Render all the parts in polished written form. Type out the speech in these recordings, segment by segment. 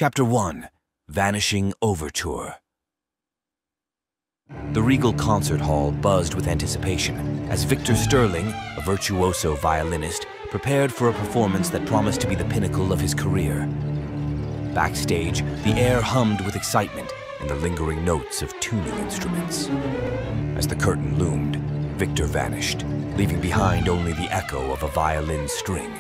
Chapter 1: Vanishing Overture. The regal concert hall buzzed with anticipation as Victor Sterling, a virtuoso violinist, prepared for a performance that promised to be the pinnacle of his career. Backstage, the air hummed with excitement and the lingering notes of tuning instruments. As the curtain loomed, Victor vanished, leaving behind only the echo of a violin string.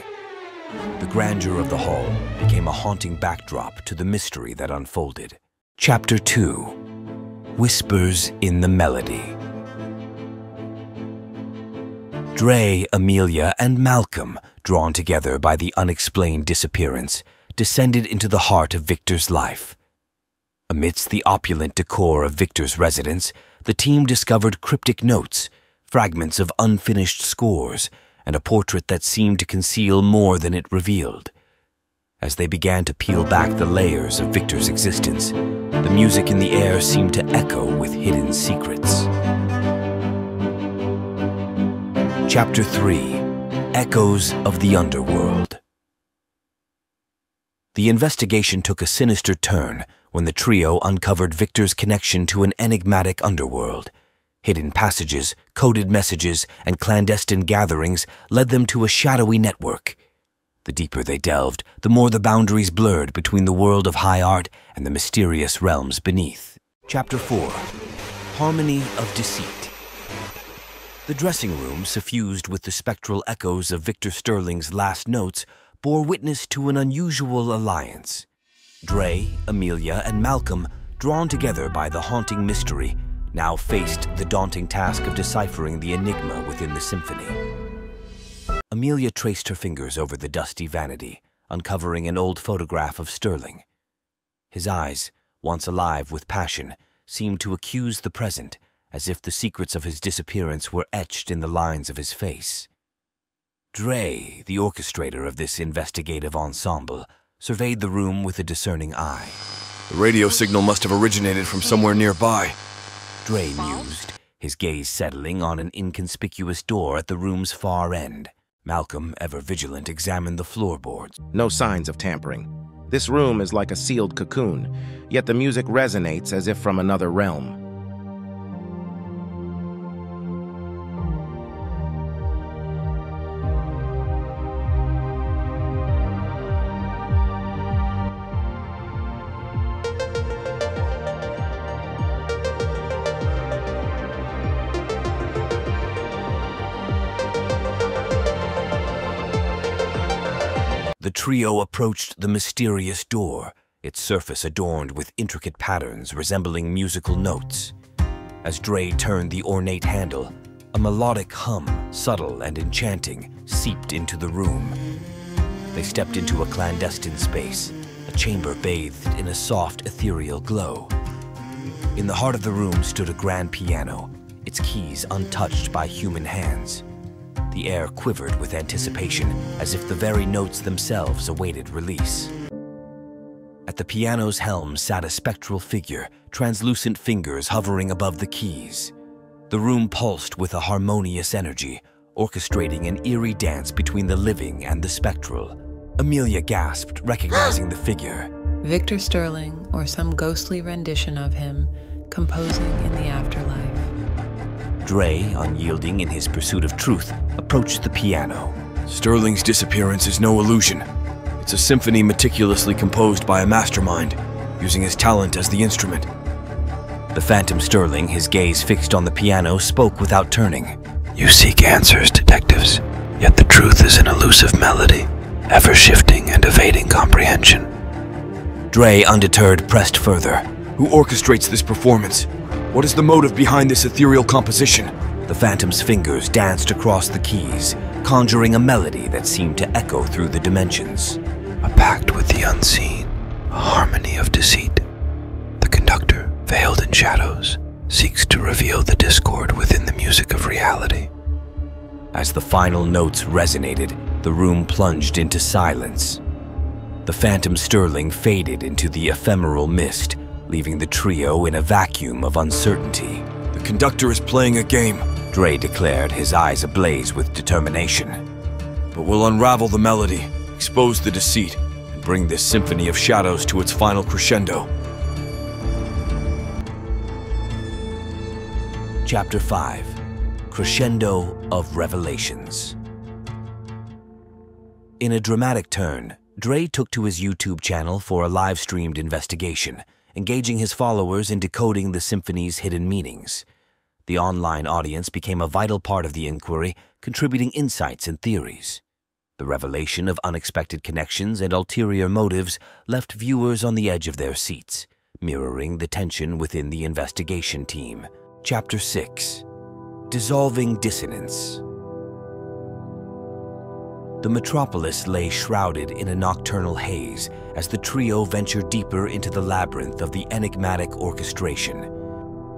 The grandeur of the hall became a haunting backdrop to the mystery that unfolded. Chapter 2: Whispers in the Melody. Dre, Amelia, and Malcolm, drawn together by the unexplained disappearance, descended into the heart of Victor's life. Amidst the opulent decor of Victor's residence, the team discovered cryptic notes, fragments of unfinished scores, and a portrait that seemed to conceal more than it revealed. As they began to peel back the layers of Victor's existence, the music in the air seemed to echo with hidden secrets. Chapter 3: Echoes of the Underworld. The investigation took a sinister turn when the trio uncovered Victor's connection to an enigmatic underworld. Hidden passages, coded messages, and clandestine gatherings led them to a shadowy network. The deeper they delved, the more the boundaries blurred between the world of high art and the mysterious realms beneath. Chapter 4: Harmony of Deceit. The dressing room, suffused with the spectral echoes of Victor Sterling's last notes, bore witness to an unusual alliance. Dre, Amelia, and Malcolm, drawn together by the haunting mystery, now faced the daunting task of deciphering the enigma within the symphony. Amelia traced her fingers over the dusty vanity, uncovering an old photograph of Sterling. His eyes, once alive with passion, seemed to accuse the present, as if the secrets of his disappearance were etched in the lines of his face. Dre, the orchestrator of this investigative ensemble, surveyed the room with a discerning eye. The radio signal must have originated from somewhere nearby, Dre mused, his gaze settling on an inconspicuous door at the room's far end. Malcolm, ever vigilant, examined the floorboards. No signs of tampering. This room is like a sealed cocoon, yet the music resonates as if from another realm. The trio approached the mysterious door, its surface adorned with intricate patterns resembling musical notes. As Dre turned the ornate handle, a melodic hum, subtle and enchanting, seeped into the room. They stepped into a clandestine space, a chamber bathed in a soft, ethereal glow. In the heart of the room stood a grand piano, its keys untouched by human hands. The air quivered with anticipation, as if the very notes themselves awaited release. At the piano's helm sat a spectral figure, translucent fingers hovering above the keys. The room pulsed with a harmonious energy, orchestrating an eerie dance between the living and the spectral. Amelia gasped, recognizing the figure. Victor Sterling, or some ghostly rendition of him, composing in the afterlife. Dre, unyielding in his pursuit of truth, approached the piano. Sterling's disappearance is no illusion. It's a symphony meticulously composed by a mastermind, using his talent as the instrument. The phantom Sterling, his gaze fixed on the piano, spoke without turning. You seek answers, detectives, yet the truth is an elusive melody, ever shifting and evading comprehension. Dre, undeterred, pressed further. Who orchestrates this performance? What is the motive behind this ethereal composition? The phantom's fingers danced across the keys, conjuring a melody that seemed to echo through the dimensions. A pact with the unseen, a harmony of deceit. The conductor, veiled in shadows, seeks to reveal the discord within the music of reality. As the final notes resonated, the room plunged into silence. The phantom Sterling faded into the ephemeral mist, leaving the trio in a vacuum of uncertainty. The conductor is playing a game, Dre declared, his eyes ablaze with determination. But we'll unravel the melody, expose the deceit, and bring this symphony of shadows to its final crescendo. Chapter 5: Crescendo of Revelations. In a dramatic turn, Dre took to his YouTube channel for a live-streamed investigation, engaging his followers in decoding the symphony's hidden meanings. The online audience became a vital part of the inquiry, contributing insights and theories. The revelation of unexpected connections and ulterior motives left viewers on the edge of their seats, mirroring the tension within the investigation team. Chapter 6: Dissolving Dissonance. The metropolis lay shrouded in a nocturnal haze as the trio ventured deeper into the labyrinth of the enigmatic orchestration.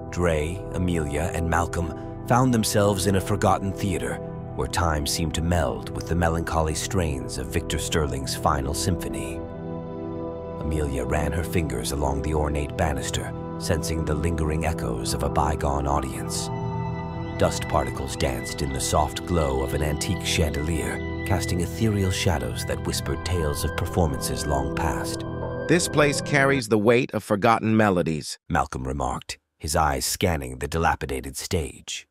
Dre, Amelia, and Malcolm found themselves in a forgotten theater where time seemed to meld with the melancholy strains of Victor Sterling's final symphony. Amelia ran her fingers along the ornate banister, sensing the lingering echoes of a bygone audience. Dust particles danced in the soft glow of an antique chandelier, casting ethereal shadows that whispered tales of performances long past. This place carries the weight of forgotten melodies, Malcolm remarked, his eyes scanning the dilapidated stage.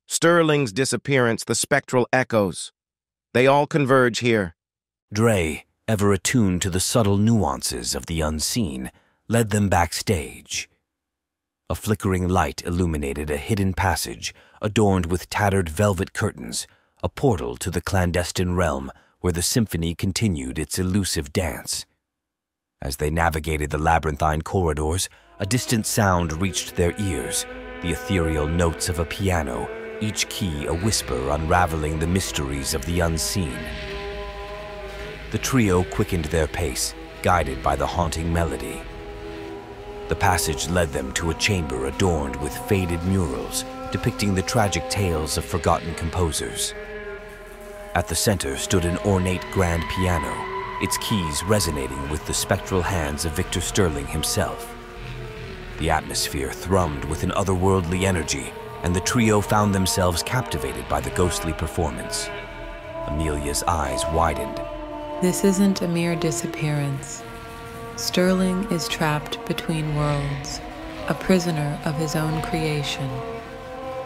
Sterling's disappearance, the spectral echoes. They all converge here. Dre, ever attuned to the subtle nuances of the unseen, led them backstage. A flickering light illuminated a hidden passage adorned with tattered velvet curtains, a portal to the clandestine realm where the symphony continued its elusive dance. As they navigated the labyrinthine corridors, a distant sound reached their ears, the ethereal notes of a piano, each key a whisper unraveling the mysteries of the unseen. The trio quickened their pace, guided by the haunting melody. The passage led them to a chamber adorned with faded murals depicting the tragic tales of forgotten composers. At the center stood an ornate grand piano, its keys resonating with the spectral hands of Victor Sterling himself. The atmosphere thrummed with an otherworldly energy, and the trio found themselves captivated by the ghostly performance. Amelia's eyes widened. This isn't a mere disappearance. Sterling is trapped between worlds, a prisoner of his own creation.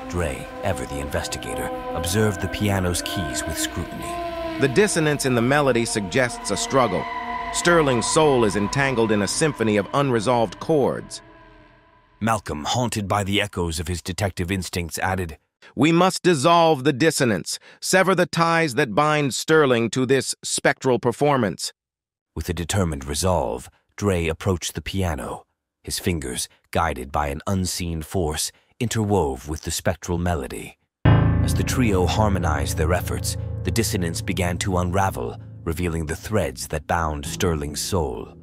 Dre, ever the investigator, observed the piano's keys with scrutiny. The dissonance in the melody suggests a struggle. Sterling's soul is entangled in a symphony of unresolved chords. Malcolm, haunted by the echoes of his detective instincts, added, We must dissolve the dissonance, sever the ties that bind Sterling to this spectral performance. With a determined resolve, Dre approached the piano. His fingers, guided by an unseen force, interwove with the spectral melody. As the trio harmonized their efforts, the dissonance began to unravel, revealing the threads that bound Sterling's soul.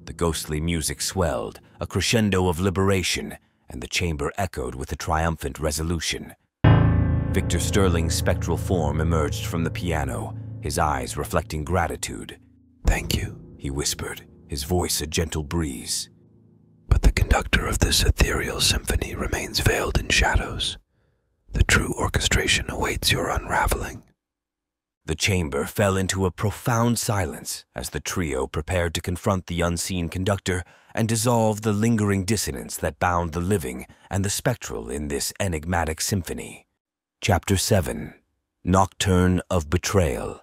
The ghostly music swelled, a crescendo of liberation, and the chamber echoed with a triumphant resolution. Victor Sterling's spectral form emerged from the piano, his eyes reflecting gratitude. "Thank you," he whispered, his voice a gentle breeze. "But the conductor of this ethereal symphony remains veiled in shadows. The true orchestration awaits your unraveling." The chamber fell into a profound silence as the trio prepared to confront the unseen conductor and dissolve the lingering dissonance that bound the living and the spectral in this enigmatic symphony. Chapter 7: Nocturne of Betrayal.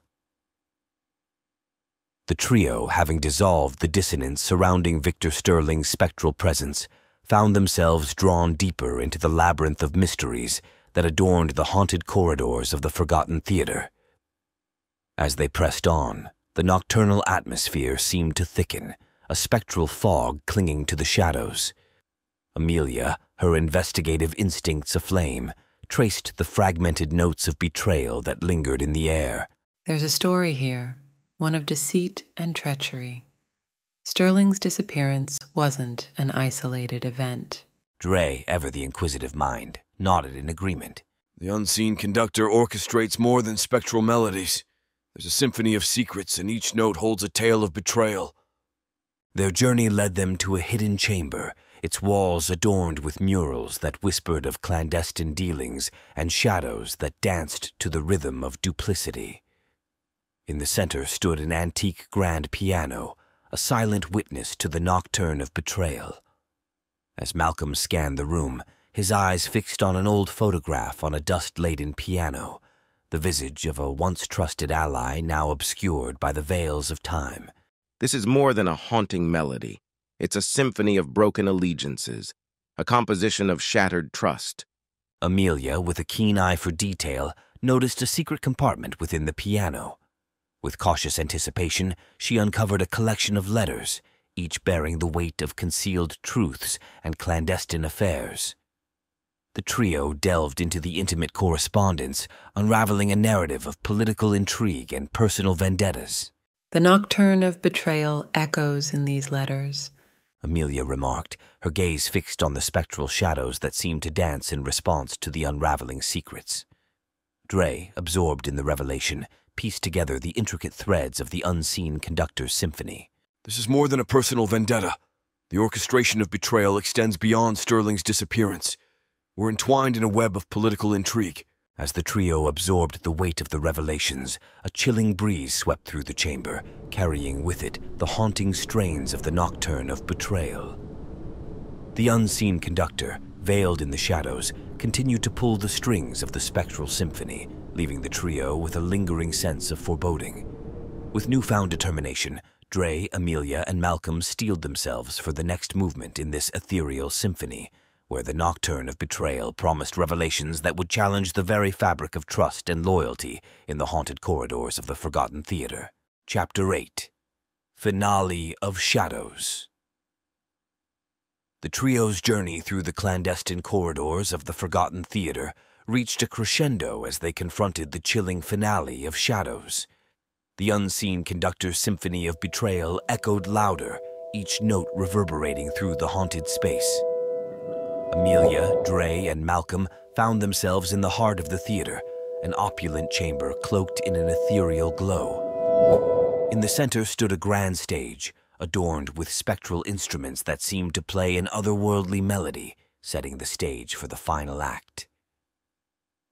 The trio, having dissolved the dissonance surrounding Victor Sterling's spectral presence, found themselves drawn deeper into the labyrinth of mysteries that adorned the haunted corridors of the forgotten theater. As they pressed on, the nocturnal atmosphere seemed to thicken, a spectral fog clinging to the shadows. Amelia, her investigative instincts aflame, traced the fragmented notes of betrayal that lingered in the air. There's a story here, one of deceit and treachery. Sterling's disappearance wasn't an isolated event. Dre, ever the inquisitive mind, nodded in agreement. The unseen conductor orchestrates more than spectral melodies. There's a symphony of secrets, and each note holds a tale of betrayal. Their journey led them to a hidden chamber, its walls adorned with murals that whispered of clandestine dealings and shadows that danced to the rhythm of duplicity. In the center stood an antique grand piano, a silent witness to the nocturne of betrayal. As Malcolm scanned the room, his eyes fixed on an old photograph on a dust-laden piano, the visage of a once-trusted ally now obscured by the veils of time. This is more than a haunting melody. It's a symphony of broken allegiances, a composition of shattered trust. Amelia, with a keen eye for detail, noticed a secret compartment within the piano. With cautious anticipation, she uncovered a collection of letters, each bearing the weight of concealed truths and clandestine affairs. The trio delved into the intimate correspondence, unraveling a narrative of political intrigue and personal vendettas. The nocturne of betrayal echoes in these letters, Amelia remarked, her gaze fixed on the spectral shadows that seemed to dance in response to the unraveling secrets. Dre, absorbed in the revelation, pieced together the intricate threads of the unseen conductor's symphony. This is more than a personal vendetta. The orchestration of betrayal extends beyond Sterling's disappearance. We're entwined in a web of political intrigue. As the trio absorbed the weight of the revelations, a chilling breeze swept through the chamber, carrying with it the haunting strains of the nocturne of betrayal. The unseen conductor, veiled in the shadows, continued to pull the strings of the spectral symphony, leaving the trio with a lingering sense of foreboding. With newfound determination, Dre, Amelia, and Malcolm steeled themselves for the next movement in this ethereal symphony, where the nocturne of betrayal promised revelations that would challenge the very fabric of trust and loyalty in the haunted corridors of the Forgotten Theater. Chapter 8. Finale of Shadows. The trio's journey through the clandestine corridors of the Forgotten Theater reached a crescendo as they confronted the chilling finale of Shadows. The unseen conductor's symphony of betrayal echoed louder, each note reverberating through the haunted space. Amelia, Dre, and Malcolm found themselves in the heart of the theater, an opulent chamber cloaked in an ethereal glow. In the center stood a grand stage, adorned with spectral instruments that seemed to play an otherworldly melody, setting the stage for the final act.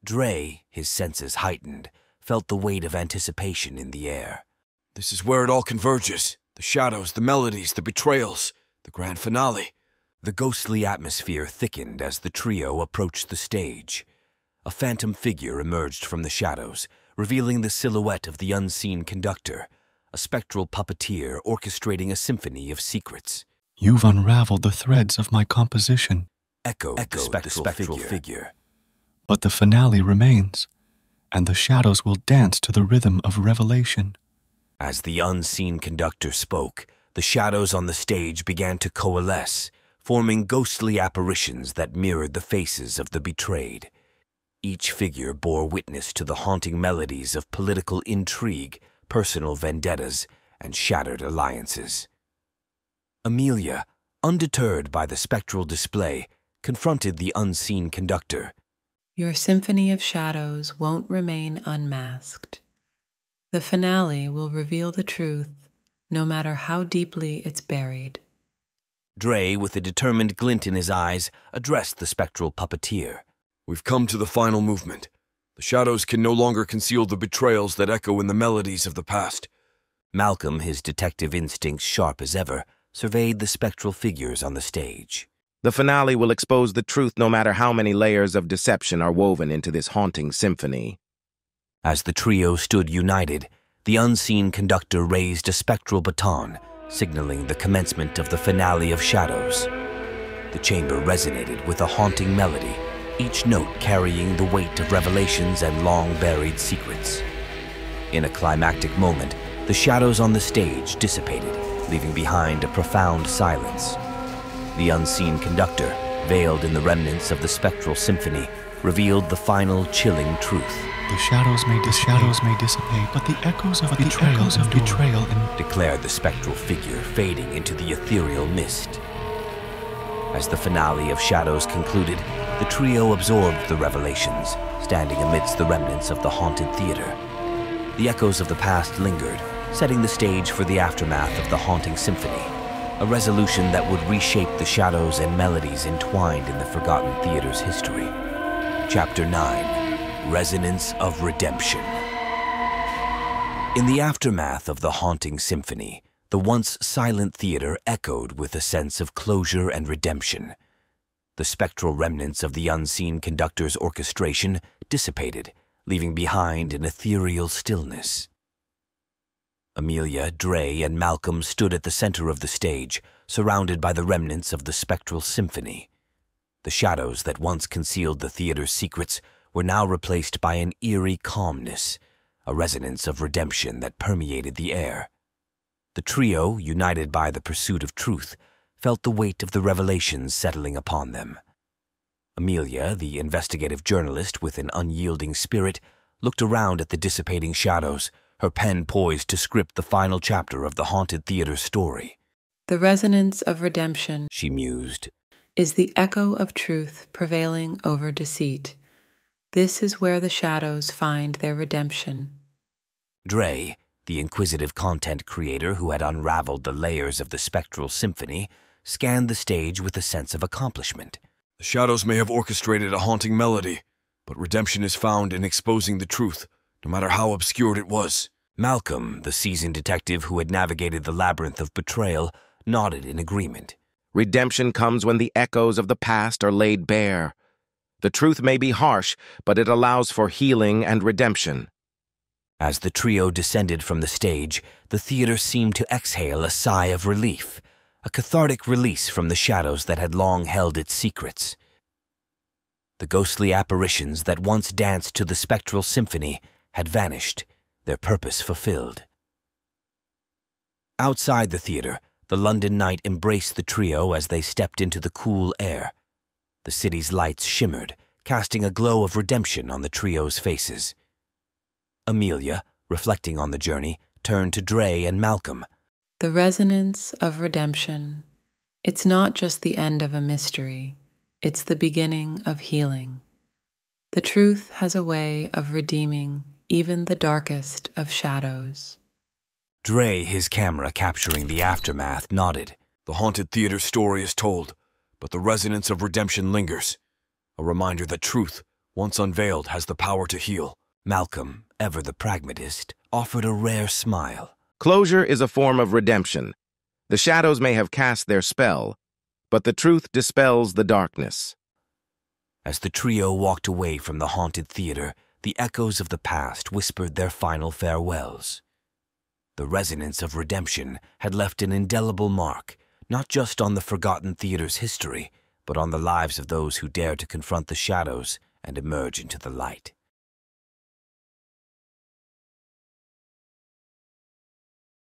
Dre, his senses heightened, felt the weight of anticipation in the air. This is where it all converges. The shadows, the melodies, the betrayals, the grand finale. The ghostly atmosphere thickened as the trio approached the stage. A phantom figure emerged from the shadows, revealing the silhouette of the unseen conductor, a spectral puppeteer orchestrating a symphony of secrets. "You've unraveled the threads of my composition," echoed the spectral figure. "But the finale remains, and the shadows will dance to the rhythm of revelation." As the unseen conductor spoke, the shadows on the stage began to coalesce, forming ghostly apparitions that mirrored the faces of the betrayed. Each figure bore witness to the haunting melodies of political intrigue, personal vendettas, and shattered alliances. Amelia, undeterred by the spectral display, confronted the unseen conductor. Your symphony of shadows won't remain unmasked. The finale will reveal the truth, no matter how deeply it's buried. Dre, with a determined glint in his eyes, addressed the spectral puppeteer. We've come to the final movement. The shadows can no longer conceal the betrayals that echo in the melodies of the past. Malcolm, his detective instincts sharp as ever, surveyed the spectral figures on the stage. The finale will expose the truth no matter how many layers of deception are woven into this haunting symphony. As the trio stood united, the unseen conductor raised a spectral baton, signaling the commencement of the finale of Shadows. The chamber resonated with a haunting melody, each note carrying the weight of revelations and long-buried secrets. In a climactic moment, the shadows on the stage dissipated, leaving behind a profound silence. The unseen conductor, veiled in the remnants of the spectral symphony, revealed the final chilling truth. The shadows may dissipate, but the echoes of betrayal declared the spectral figure, fading into the ethereal mist. As the finale of Shadows concluded, the trio absorbed the revelations, standing amidst the remnants of the haunted theater. The echoes of the past lingered, setting the stage for the aftermath of the haunting symphony, a resolution that would reshape the shadows and melodies entwined in the Forgotten Theater's history. Chapter 9. Resonance of Redemption. In the aftermath of the haunting symphony, the once silent theater echoed with a sense of closure and redemption. The spectral remnants of the unseen conductor's orchestration dissipated, leaving behind an ethereal stillness. Amelia, Dre, and Malcolm stood at the center of the stage, surrounded by the remnants of the spectral symphony. The shadows that once concealed the theater's secrets were now replaced by an eerie calmness, a resonance of redemption that permeated the air. The trio, united by the pursuit of truth, felt the weight of the revelations settling upon them. Amelia, the investigative journalist with an unyielding spirit, looked around at the dissipating shadows, her pen poised to script the final chapter of the haunted theater's story. The resonance of redemption, She mused. is the echo of truth prevailing over deceit. This is where the shadows find their redemption. Dre, the inquisitive content creator who had unraveled the layers of the spectral symphony, scanned the stage with a sense of accomplishment. The shadows may have orchestrated a haunting melody, but redemption is found in exposing the truth, no matter how obscure it was. Malcolm, the seasoned detective who had navigated the labyrinth of betrayal, nodded in agreement. Redemption comes when the echoes of the past are laid bare. The truth may be harsh, but it allows for healing and redemption. As the trio descended from the stage, the theater seemed to exhale a sigh of relief, a cathartic release from the shadows that had long held its secrets. The ghostly apparitions that once danced to the spectral symphony had vanished, their purpose fulfilled. Outside the theater, the London night embraced the trio as they stepped into the cool air. The city's lights shimmered, casting a glow of redemption on the trio's faces. Amelia, reflecting on the journey, turned to Dre and Malcolm. The resonance of redemption. It's not just the end of a mystery, it's the beginning of healing. The truth has a way of redeeming even the darkest of shadows. Dre, his camera capturing the aftermath, nodded. The haunted theater story is told, but the resonance of redemption lingers. A reminder that truth, once unveiled, has the power to heal. Malcolm, ever the pragmatist, offered a rare smile. Closure is a form of redemption. The shadows may have cast their spell, but the truth dispels the darkness. As the trio walked away from the haunted theater, the echoes of the past whispered their final farewells. The resonance of redemption had left an indelible mark, not just on the forgotten theater's history, but on the lives of those who dared to confront the shadows and emerge into the light.